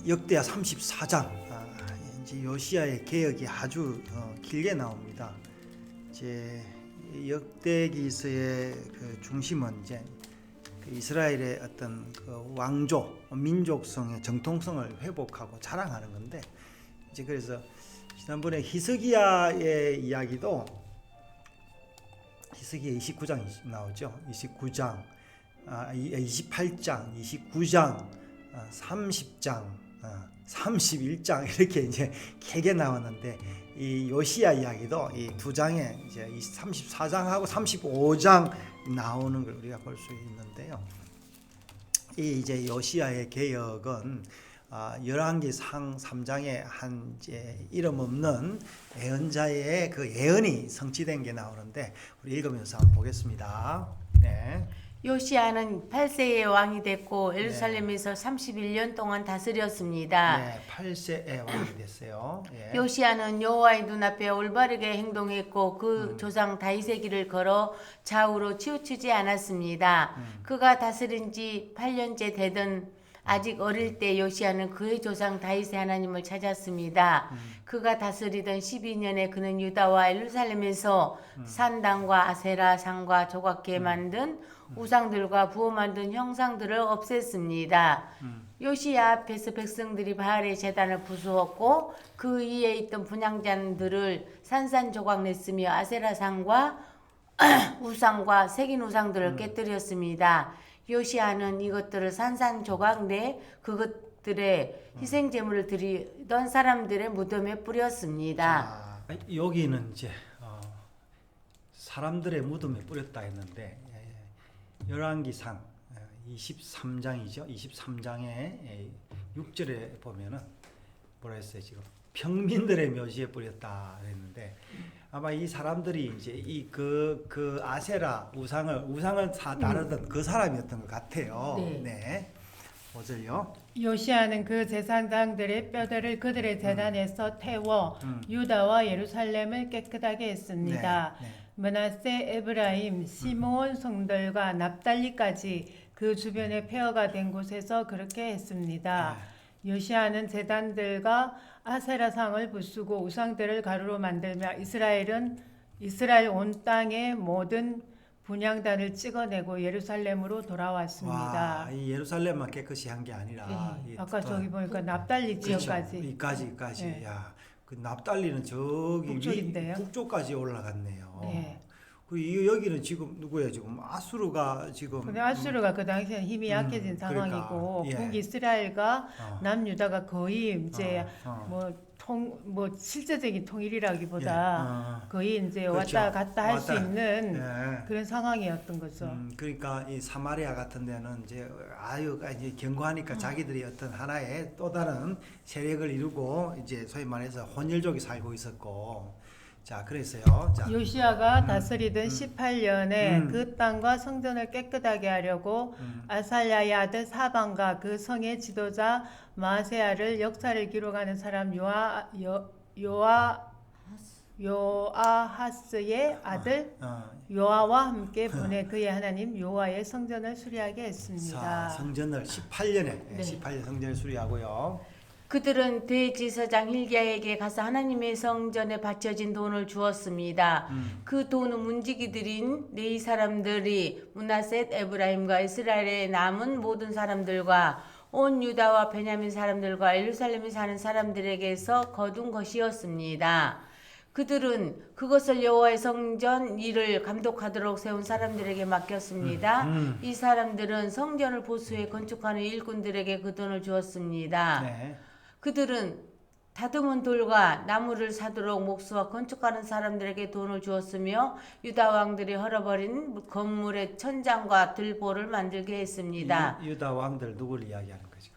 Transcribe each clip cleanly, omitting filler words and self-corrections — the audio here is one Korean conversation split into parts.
역대하 34장 이제 요시야의 개혁이 아주 길게 나옵니다. 이제 역대기서의 그 중심은 이제 그 이스라엘의 어떤 그 왕조 민족성의 정통성을 회복하고 자랑하는 건데, 이제 그래서 지난번에 히스기야의 이야기도 히스기야 29장 나오죠. 29장, 28장, 29장, 30장, 31장 이렇게 이제 길게 나왔는데, 이 요시야 이야기도 이 두 장에 이제 34장하고 35장 나오는 걸 우리가 볼 수 있는데요. 이 이제 요시야의 개혁은 열왕기상 3장에 한 이제 이름 없는 예언자의 그 예언이 성취된 게 나오는데, 우리 읽으면서 한번 보겠습니다. 네. 요시야는 8세의 왕이 됐고 예루살렘에서 31년 동안 다스렸습니다. 네, 8세의 왕이 됐어요. 예. 요시야는 여호와의 눈앞에 올바르게 행동했고 그 조상 다윗의 길을 걸어 좌우로 치우치지 않았습니다. 그가 다스린 지 8년째 되던 아직 어릴 때 요시야는 그의 조상 다윗의 하나님을 찾았습니다. 그가 다스리던 12년에 그는 유다와 예루살렘에서 산당과 아세라 상과 조각게 만든 우상들과 부어 만든 형상들을 없앴습니다. 요시야 앞에서 백성들이 바알의 제단을 부수었고 그 위에 있던 분향잔들을 산산조각 냈으며 아세라상과 우상과 새긴 우상들을 깨뜨렸습니다. 요시야는 이것들을 산산조각 내 그것들의 희생제물을 드리던 사람들의 무덤에 뿌렸습니다. 자, 여기는 이제 사람들의 무덤에 뿌렸다 했는데, 열왕기상 23장이죠. 23장의 6절에 보면은 뭐라 했어요? 지금 평민들의 묘지에 뿌렸다 했는데, 아마 이 사람들이 이제 이 그 아세라 우상을 다루던 그 사람이었던 것 같아요. 네. 5절요. 요시야는 그 제사장들의 뼈들을 그들의 제단에서 태워 유다와 예루살렘을 깨끗하게 했습니다. 네, 네. 므낫세, 에브라임, 시므온 성들과 납달리까지 그 주변에 폐허가 된 곳에서 그렇게 했습니다. 요시야는 제단들과 아세라상을 부수고 우상들을 가루로 만들며 이스라엘 온 땅의 모든 분향단을 찍어내고 예루살렘으로 돌아왔습니다. 와, 이 예루살렘만 깨끗이 한 게 아니라 아까 저기 보니까 납달리 지역까지. 이까지. 네. 야, 그 납달리는 저기 북쪽인데요. 북쪽까지 올라갔네요. 네. 그리고 여기는 지금 누구예요? 지금 아수르가 지금. 근데 아수르가 그 당시에는 힘이 약해진 상황이고, 그러니까, 예. 북이스라엘과 남유다가 거의 이제 뭐 실제적인 통일이라기보다 거의 이제 그렇죠. 왔다 갔다 할 수 있는 예. 그런 상황이었던 거죠. 그러니까 이 사마리아 같은 데는 이제 이제 견고하니까 자기들이 어떤 하나의 또 다른 세력을 이루고 이제 소위 말해서 혼혈족이 살고 있었고, 자, 그래서요. 자, 요시야가 다스리던 18년에 그 땅과 성전을 깨끗하게 하려고 아살랴의 아들 사방과 그 성의 지도자 마세야를 역사를 기록하는 사람 요아하스의 아들 요아와 함께 보내 그의 하나님 요아의 성전을 수리하게 했습니다. 자, 성전을 18년에 18년 성전을 수리하고요. 그들은 대지사장 힐기야에게 가서 하나님의 성전에 바쳐진 돈을 주었습니다. 그 돈은 문지기들인 네 사람들이 므낫셋, 에브라임과 이스라엘에 남은 모든 사람들과 온 유다와 베냐민 사람들과 예루살렘에 사는 사람들에게서 거둔 것이었습니다. 그들은 그것을 여호와의 성전 일을 감독하도록 세운 사람들에게 맡겼습니다. 이 사람들은 성전을 보수해 건축하는 일꾼들에게 그 돈을 주었습니다. 네. 그들은 다듬은 돌과 나무를 사도록 목수와 건축하는 사람들에게 돈을 주었으며 유다 왕들이 헐어버린 건물의 천장과 들보를 만들게 했습니다. 유다 왕들 누구를 이야기하는 거지?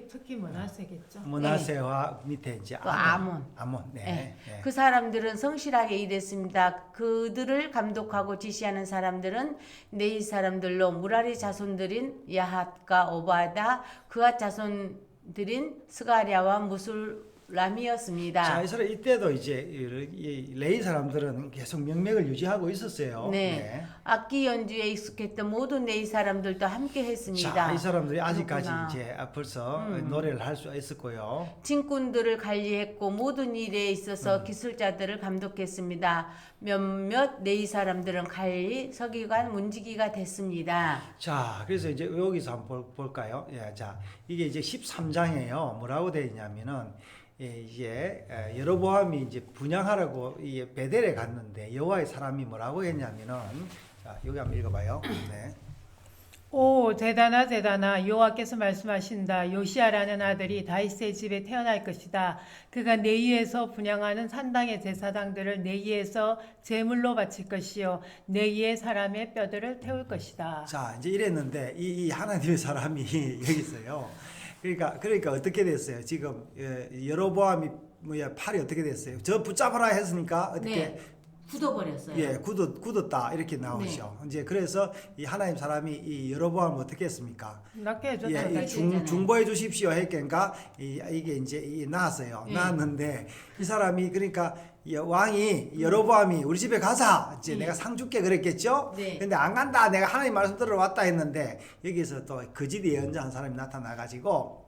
특히 므낫세겠죠. 므낫세와 밑에 이제 또 아몬. 네. 네. 그 사람들은 성실하게 일했습니다. 그들을 감독하고 지시하는 사람들은 네이 사람들로 무라리 자손들인 야핫과 오바다, 그앗 자손들인 스가랴와 무술라 람이었습니다. 자, 이스라엘 이때도 이제 이 레위 사람들은 계속 명맥을 유지하고 있었어요. 네. 악기 연주에 익숙했던 모든 레위 사람들도 함께 했습니다. 자, 이 사람들이 아직까지 그렇구나. 이제 벌써 노래를 할 수 있었고요. 진군들을 관리했고 모든 일에 있어서 기술자들을 감독했습니다. 몇몇 레위 사람들은 관리, 서기관, 문지기가 됐습니다. 자, 그래서 이제 여기서 한번 볼까요? 예, 자, 이게 이제 13장이에요. 뭐라고 되어 있냐면은 이제 여로보암이 이제 분향하라고 이 베델에 갔는데 여호와의 사람이 뭐라고 했냐면은 자, 여기 한번 읽어봐요. 네. 오 대단하 여호와께서 말씀하신다. 요시아라는 아들이 다윗의 집에 태어날 것이다. 그가 네이에서 분향하는 산당의 제사장들을 네이에서 제물로 바칠 것이요 네이의 사람의 뼈들을 태울 것이다. 자, 이제 이랬는데 이 하나님의 사람이 여기 있어요. 그러니까 어떻게 됐어요? 지금 여로보암이 뭐야 팔이 어떻게 됐어요? 저 붙잡아라 했으니까 어떻게 네. 굳어버렸어요. 예, 굳었다 이렇게 나오죠. 이제 그래서 이 하나님 사람이 이 여로보암을 어떻게 했습니까? 낫게 해줬죠. 예, 낫게 중 했잖아요. 중보해 주십시오 했으니까 이게 이제 나왔어요. 예. 나왔는데 이 사람이 그러니까 왕이 여로보암이 우리 집에 가자. 이제 내가 상 줄게 그랬겠죠? 네. 근데 안 간다. 내가 하나님 말씀 들으러 왔다 했는데 여기서 또 거짓 예언자 한 사람이 나타나 가지고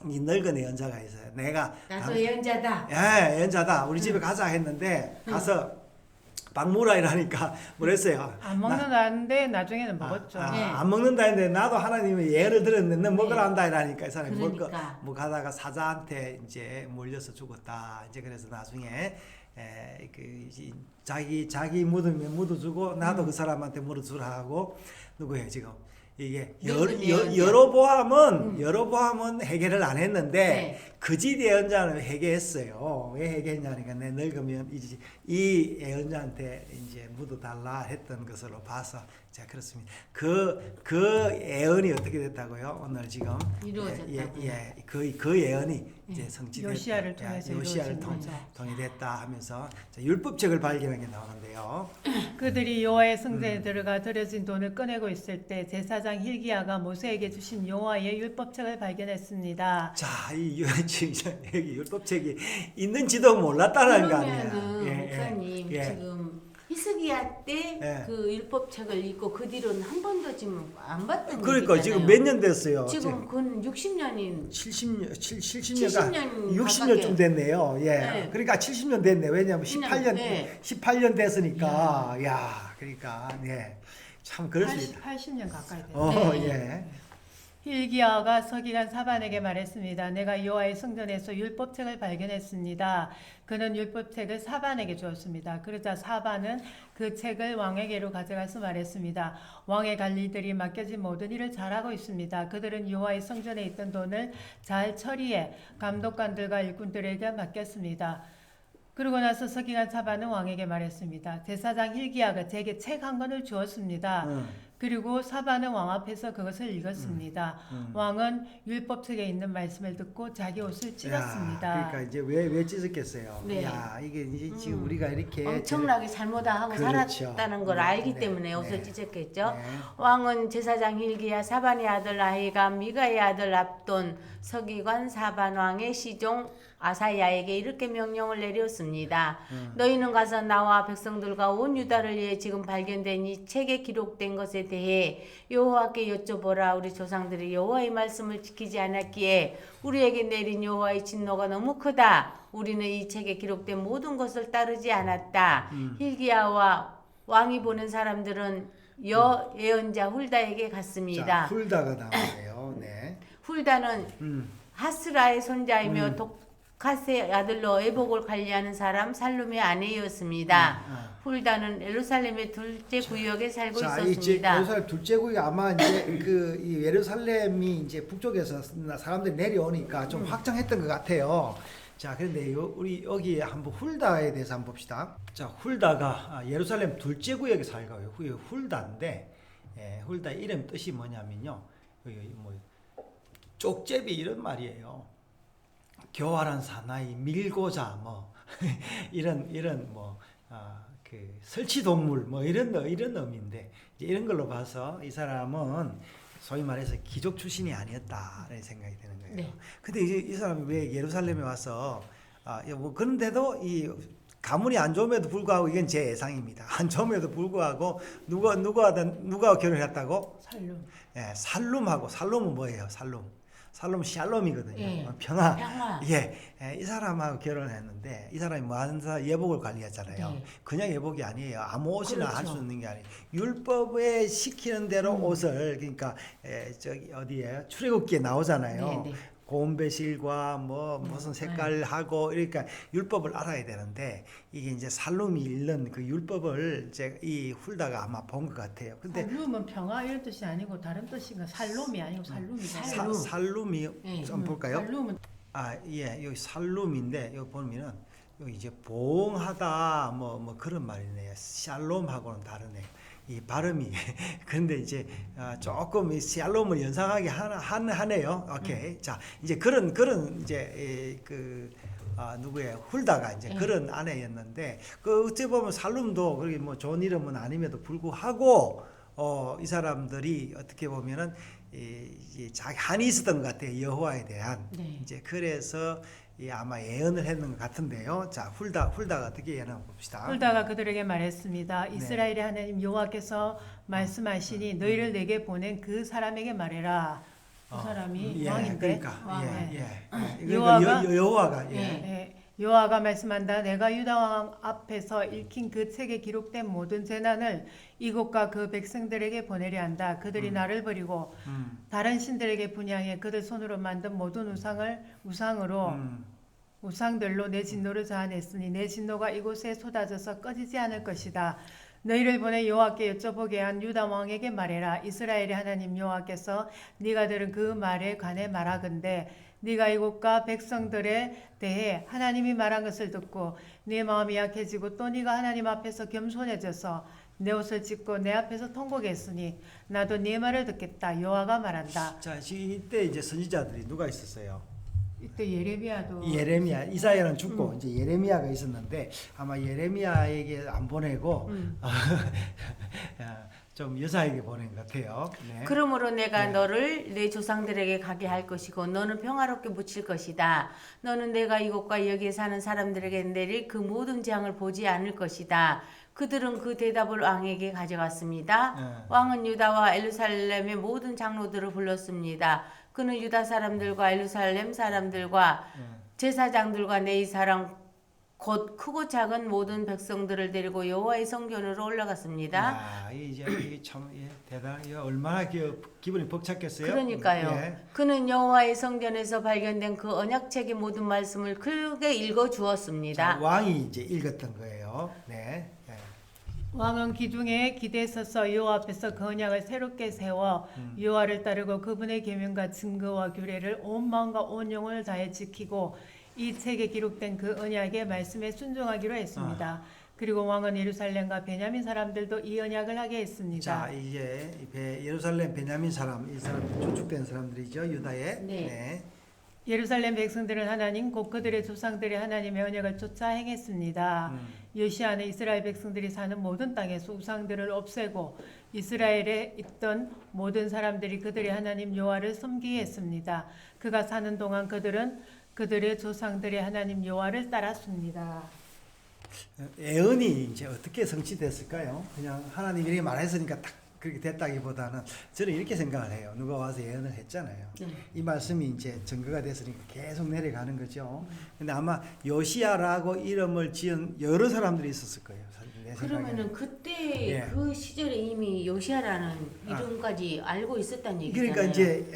이 늙은 예언자가 있어요. 내가 나도 예언자다. 예, 예언자다. 우리 집에 가자 했는데 가서 박무라 이러니까 뭐랬어요? 안 먹는다는데 나중에는 먹었죠. 네. 안 먹는다 했는데 나도 하나님의 예를 들었는데 너 먹으라 한다 이러니까 이 사람이 그러니까. 뭐 가다가 사자한테 이제 몰려서 죽었다. 이제 그래서 나중에 자기 무덤에 묻어주고 나도 그 사람한테 물어주라 하고 누구예요 지금 이게 늙은 예언자. 여로보암은 해결을 안 했는데 네. 거짓 예언자는 해결했어요. 왜 해결했냐니까 내 늙으면 이 예언자한테 이제 묻어달라 했던 것으로 봐서 자 그렇습니다. 그 예언이 어떻게 됐다고요? 오늘 지금 이루어졌다고요. 그 예언이 이제 성취됐다. 요시야를 통해서 요시야를 이루어진 거죠. 통해 됐다 하면서 자, 율법책을 발견한 게 나오는데요. 그들이 여호와의 성전에 들어가 들여진 돈을 꺼내고 있을 때 제사장 힐기야가 모세에게 주신 여호와의 율법책을 발견했습니다. 자, 지금 여기 율법책이 있는지도 몰랐다는 거 아니에요. 그러면은 목사님 지금 히스기야 때 예. 그 율법책을 읽고 그 뒤로는 한 번도 지금 안 봤던 그러니까 얘기잖아요. 지금 몇 년 됐어요? 지금 그건 60년인 70년, 70년 60년쯤 됐네요. 예. 네. 그러니까 70년 됐네. 왜냐하면 18년, 네. 18년 됐으니까. 야, 그러니까, 네. 참, 그럴 수 있다. 80년 가까이 됐어요. 네. 예. 힐기야가 서기관 사반에게 말했습니다. 내가 여호와의 성전에서 율법책을 발견했습니다. 그는 율법책을 사반에게 주었습니다. 그러자 사반은 그 책을 왕에게로 가져가서 말했습니다. 왕의 관리들이 맡겨진 모든 일을 잘하고 있습니다. 그들은 여호와의 성전에 있던 돈을 잘 처리해 감독관들과 일꾼들에게 맡겼습니다. 그러고 나서 서기관 사반은 왕에게 말했습니다. 제사장 힐기야가 제게 책 한 권을 주었습니다. 그리고 사반은 왕 앞에서 그것을 읽었습니다. 왕은 율법책에 있는 말씀을 듣고 자기 옷을 찢었습니다. 야, 그러니까 이제 왜 찢었겠어요? 네. 야, 이게 이제 지금 우리가 이렇게 엄청나게 잘못하고 그렇죠. 살았다는 걸 네, 알기 네, 때문에 옷을 네. 찢었겠죠. 네. 왕은 제사장 힐기야 사반의 아들 아히감 미가의 아들 압돈 서기관 사반 왕의 시종 아사야에게 이렇게 명령을 내렸습니다. 너희는 가서 나와 백성들과 온 유다를 위해 지금 발견된 이 책에 기록된 것에 대해 여호와께 여쭤보라. 우리 조상들이 여호와의 말씀을 지키지 않았기에 우리에게 내린 여호와의 진노가 너무 크다. 우리는 이 책에 기록된 모든 것을 따르지 않았다. 힐기야와 왕이 보낸 사람들은 예언자 훌다에게 갔습니다. 자, 훌다가 나오네요. 네. 훌다는 하스라의 손자이며 독하스의 아들로 애복을 관리하는 사람 살룸의 아내였습니다. 훌다는 예루살렘의 둘째 구역에 살고 자, 이제 있었습니다. 예루살렘 둘째 구역이 아마 이제 이 예루살렘이 이제 북쪽에서 사람들이 내려오니까 좀 확장했던 것 같아요. 자, 그런데 우리 여기 한번 훌다에 대해서 한번 봅시다. 자, 훌다가 예루살렘 둘째 구역에 살고요. 훌다인데, 훌다 이름 뜻이 뭐냐면요, 뭐 쪽제비 이런 말이에요. 교활한 사나이, 밀고자 뭐 이런 뭐 그 설치 동물 뭐 이런 의미인데 이런 걸로 봐서 이 사람은 소위 말해서 귀족 출신이 아니었다라는 생각이 드는 거예요. 네. 근데 이제 이 사람이 왜 예루살렘에 와서 뭐 그런데도 이 가문이 안 좋음에도 불구하고 이건 제 예상입니다. 안 좋음에도 불구하고 누가 결혼했다고? 살룸. 예, 살룸하고 살룸은 뭐예요? 살룸은 샬롬이거든요. 예, 평화. 평화. 이 사람하고 결혼했는데 이 사람이 뭐 하는 사람 예복을 관리했잖아요. 네. 그냥 예복이 아니에요. 아무 옷이나 할 수 그렇죠. 있는 게 아니에요. 율법에 시키는 대로 옷을 그러니까 저기 어디에 출애굽기에 나오잖아요. 네, 네. 고운 배실과 뭐 무슨 색깔하고 이러니까 율법을 알아야 되는데 이게 이제 살룸이 읽는 그 율법을 이제 이 훌다가 아마 본 것 같아요. 근데 살룸은 평화 이런 뜻이 아니고 다른 뜻인가? 살롬이 아니고 살룸이잖아요. 살룸이 네. 좀 볼까요? 살룸은 여기 살룸인데 여기 보면은 여기 이제 보응하다 뭐 그런 말이네요. 샬롬하고는 다르네요. 이 발음이 근데 이제 조금 이 샬롬을 연상하게 하네요. 오케이. 자, 이제 그런 이제 누구예요? 훌다가 이제 그런 아내였는데 그 어찌 보면 살룸도 그렇게 뭐 좋은 이름은 아님에도 불구하고 이 사람들이 어떻게 보면은 자기 한이 있었던 것 같아요. 여호와에 대한. 네. 이제 그래서 아마 예언을 했는 것 같은데요. 자, 훌다가 어떻게 예언하고 봅시다. 훌다가 그들에게 말했습니다. 이스라엘의 하나님 여호와께서 말씀하시니 너희를 내게 보낸 그 사람에게 말해라. 그 사람이 왕인데. 그러니까 여호와가 여호와가 여호와가 말씀한다. 내가 유다 왕 앞에서 읽힌 그 책에 기록된 모든 재난을 이곳과 그 백성들에게 보내려 한다. 그들이 나를 버리고 다른 신들에게 분향해 그들 손으로 만든 모든 우상들로 내 진노를 자아냈으니 내 진노가 이곳에 쏟아져서 꺼지지 않을 것이다. 너희를 보내 여호와께 여쭤보게 한 유다 왕에게 말해라. 이스라엘의 하나님 여호와께서 네가 들은 그 말에 관해 말하건대 네가 이곳과 백성들에 대해 하나님이 말한 것을 듣고 네 마음이 약해지고 또 네가 하나님 앞에서 겸손해져서 내 옷을 찢고 내 앞에서 통곡했으니 나도 네 말을 듣겠다. 여호와가 말한다. 자, 이때 이제 선지자들이 누가 있었어요? 이때 예레미야도 예레미야, 이사야는 죽고 이제 예레미야가 있었는데 아마 예레미야에게 안 보내고 좀 여자에게 보낸 것 같아요. 네. 그러므로 내가 너를 내 조상들에게 가게 할 것이고 너는 평화롭게 묻힐 것이다. 너는 내가 이곳과 여기에 사는 사람들에게 내릴 그 모든 재앙을 보지 않을 것이다. 그들은 그 대답을 왕에게 가져갔습니다. 왕은 유다와 예루살렘의 모든 장로들을 불렀습니다. 그는 유다 사람들과 예루살렘 사람들과 제사장들과 내 사람 곧 크고 작은 모든 백성들을 데리고 여호와의 성전으로 올라갔습니다. 이게 참 대단. 얼마나 기분이 벅찼겠어요. 그러니까요. 예. 그는 여호와의 성전에서 발견된 그 언약책의 모든 말씀을 크게 읽어 주었습니다. 자, 왕이 이제 읽었던 거예요. 네. 왕은 기둥에 기대에 서서 여호와 앞에서 그 언약을 새롭게 세워 여호와를 따르고 그분의 계명과 증거와 규례를 온 마음과 온 영혼을 다해 지키고 이 책에 기록된 그 언약의 말씀에 순종하기로 했습니다. 그리고 왕은 예루살렘과 베냐민 사람들도 이 언약을 하게 했습니다. 자, 이제 예루살렘 베냐민 사람, 이 사람 주축된 사람들이죠. 유다에. 네. 예루살렘 백성들은 하나님 곧 그들의 조상들의 하나님의 언약을 쫓아 행했습니다. 요시아는 이스라엘 백성들이 사는 모든 땅에서 우상들을 없애고 이스라엘에 있던 모든 사람들이 그들의 하나님 여호와를 섬기게 했습니다. 그가 사는 동안 그들은 그들의 조상들의 하나님 여호와를 따랐습니다. 예언이 이제 어떻게 성취됐을까요? 그냥 하나님이 이렇게 말했으니까 딱 그렇게 됐다기보다는 저는 이렇게 생각을 해요. 누가 와서 예언을 했잖아요. 이 말씀이 이제 증거가 됐으니까 계속 내려가는 거죠. 근데 아마 요시야라고 이름을 지은 여러 사람들이 있었을 거예요. 내 생각에는. 그러면은 그때 예. 그 시절에 이미 요시아라는 이름까지 알고 있었다는 얘기잖아요. 그러니까 이제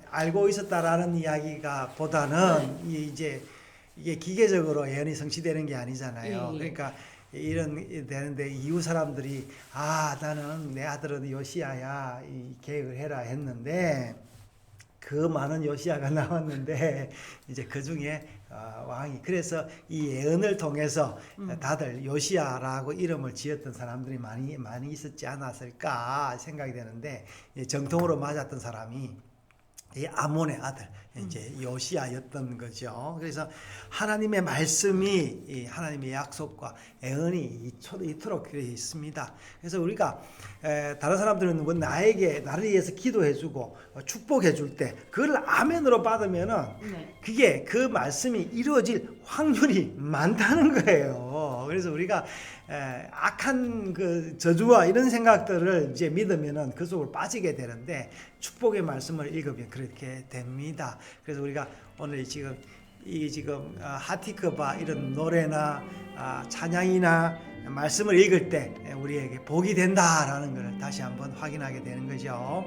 알고 있었다라는 이야기가 보다는 이게 기계적으로 예언이 성취되는 게 아니잖아요. 예. 그러니까 이런 되는데 이후 사람들이 나는 내 아들은 요시야야 이 계획을 해라 했는데 그 많은 요시야가 나왔는데 이제 그 중에 왕이 그래서 이 예언을 통해서 다들 요시야라고 이름을 지었던 사람들이 많이 있었지 않았을까 생각이 되는데 정통으로 맞았던 사람이 이 아몬의 아들 이제 요시야였던 거죠. 그래서 하나님의 말씀이 이 하나님의 약속과 애언이 이토록 되어 있습니다. 그래서 우리가 다른 사람들은 뭐 나를 위해서 기도해주고 축복해줄 때 그걸 아멘으로 받으면은 네. 그게 그 말씀이 이루어질 확률이 많다는 거예요. 그래서 우리가 악한 그 저주와 이런 생각들을 이제 믿으면은 그 속으로 빠지게 되는데 축복의 말씀을 읽으면 그렇게 됩니다. 그래서 우리가 오늘 지금 하티크바 이런 노래나 찬양이나 말씀을 읽을 때 우리에게 복이 된다라는 것을 다시 한번 확인하게 되는 거죠.